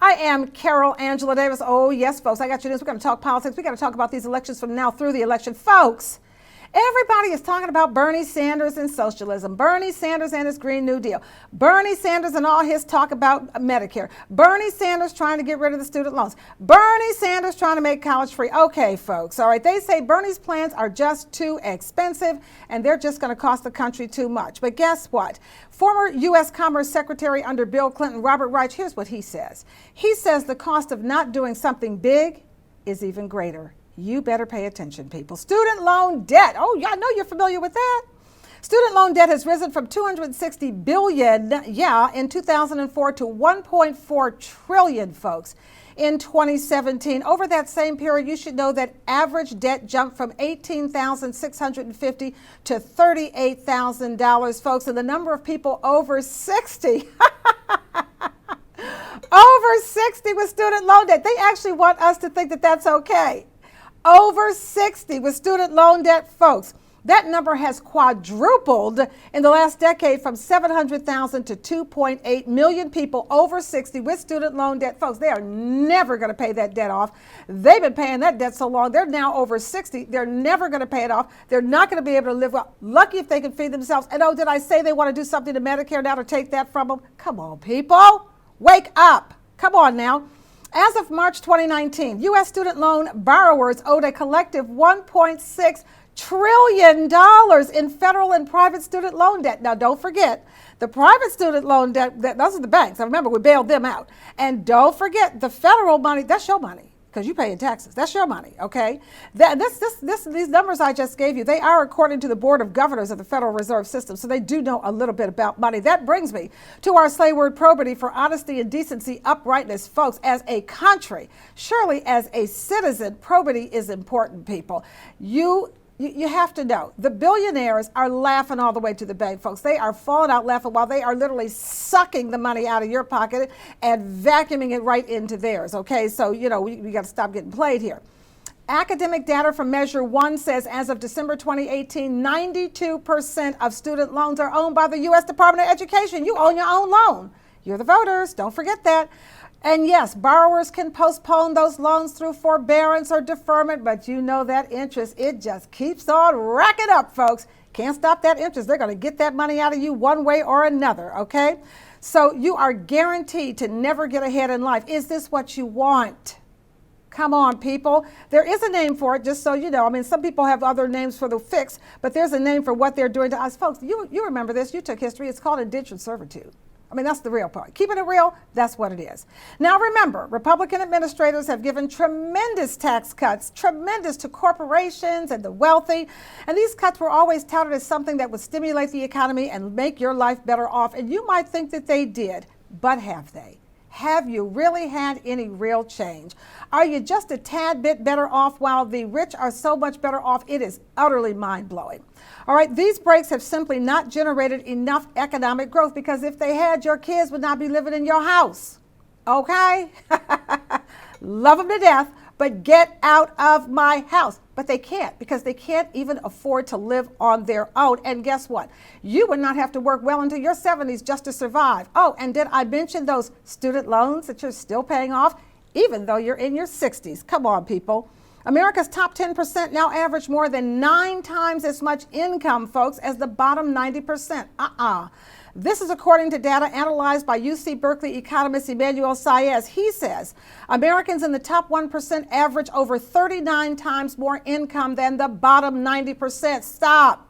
I am Carol Angela Davis. Oh, yes, folks, I got your news. We're going to talk politics. We're going to talk about these elections from now through the election. Folks, everybody is talking about Bernie Sanders and socialism. Bernie Sanders and his Green New Deal. Bernie Sanders and all his talk about Medicare. Bernie Sanders trying to get rid of the student loans. Bernie Sanders trying to make college free. Okay, folks, all right. They say Bernie's plans are just too expensive and they're just going to cost the country too much. But guess what? Former U.S. Commerce Secretary under Bill Clinton, Robert Reich, here's what he says. He says the cost of not doing something big is even greater. You better pay attention, people. Student loan debt. Oh, yeah, I know you're familiar with that. Student loan debt has risen from $260 billion, in 2004 to $1.4 trillion, folks, in 2017. Over that same period, you should know that average debt jumped from $18,650 to $38,000, folks, and the number of people over 60 over 60 with student loan debt. They actually want us to think that that's okay. Over 60 with student loan debt, folks. That number has quadrupled in the last decade from 700,000 to 2.8 million people over 60 with student loan debt. Folks, they are never going to pay that debt off. They've been paying that debt so long. They're now over 60. They're never going to pay it off. They're not going to be able to live well. Lucky if they can feed themselves. And oh, did I say they want to do something to Medicare now to take that from them? Come on, people. Wake up. Come on now. As of March 2019, U.S. student loan borrowers owed a collective $1.6 trillion in federal and private student loan debt. Now, don't forget, the private student loan debt, those are the banks. I remember we bailed them out. And don't forget, the federal money, that's your money because you pay in taxes. That's your money, okay? These numbers I just gave you, they are according to the Board of Governors of the Federal Reserve System, so they do know a little bit about money. That brings me to our slay word probity for honesty and decency, uprightness. Folks, as a country, surely as a citizen, probity is important, people. You have to know, the billionaires are laughing all the way to the bank, folks. They are falling out laughing while they are literally sucking the money out of your pocket and vacuuming it right into theirs, okay? So, we got to stop getting played here. Academic data from Measure 1 says as of December 2018, 92% of student loans are owned by the U.S. Department of Education. You own your own loan. You're the voters. Don't forget that. And yes, borrowers can postpone those loans through forbearance or deferment, but you know that interest, it just keeps on racking up, folks. Can't stop that interest. They're going to get that money out of you one way or another, okay? So you are guaranteed to never get ahead in life. Is this what you want? Come on, people. There is a name for it, just so you know. I mean, some people have other names for the fix, but there's a name for what they're doing to us. Folks, you remember this. You took history. It's called indentured servitude. I mean, that's the real part. Keeping it real, that's what it is. Now, remember, Republican administrators have given tremendous tax cuts, tremendous to corporations and the wealthy. And these cuts were always touted as something that would stimulate the economy and make your life better off. And you might think that they did, but have they? Have you really had any real change? Are you just a tad bit better off while the rich are so much better off? It is utterly mind-blowing. All right, these breaks have simply not generated enough economic growth because if they had, your kids would not be living in your house. Okay? Love them to death, but get out of my house. But they can't because they can't even afford to live on their own. And guess what? You would not have to work well into your 70s just to survive. Oh, and did I mention those student loans that you're still paying off, even though you're in your 60s? Come on, people. America's top 10% now average more than 9 times as much income, folks, as the bottom 90%. This is according to data analyzed by UC Berkeley economist Emmanuel Saez. He says Americans in the top 1% average over 39 times more income than the bottom 90%. Stop.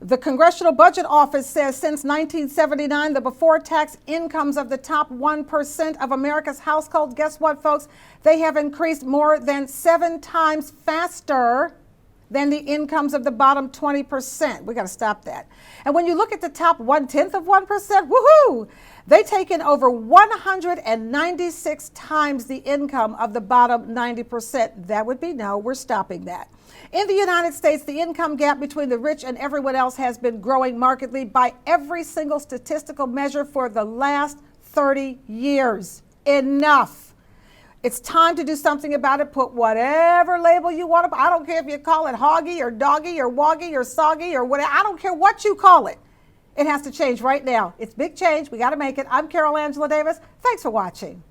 The Congressional Budget Office says since 1979, the before-tax incomes of the top 1% of America's households, guess what, folks? They have increased more than 7 times faster than the incomes of the bottom 20%. We got to stop that. And when you look at the top 1/10 of 1%, woohoo! They take in over 196 times the income of the bottom 90%. That would be no, we're stopping that. In the United States, the income gap between the rich and everyone else has been growing markedly by every single statistical measure for the last 30 years. Enough. It's time to do something about it. Put whatever label you want to. I don't care if you call it hoggy or doggy or woggy or soggy or whatever. I don't care what you call it. It has to change right now. It's big change. We got to make it. I'm Carol Angela Davis. Thanks for watching.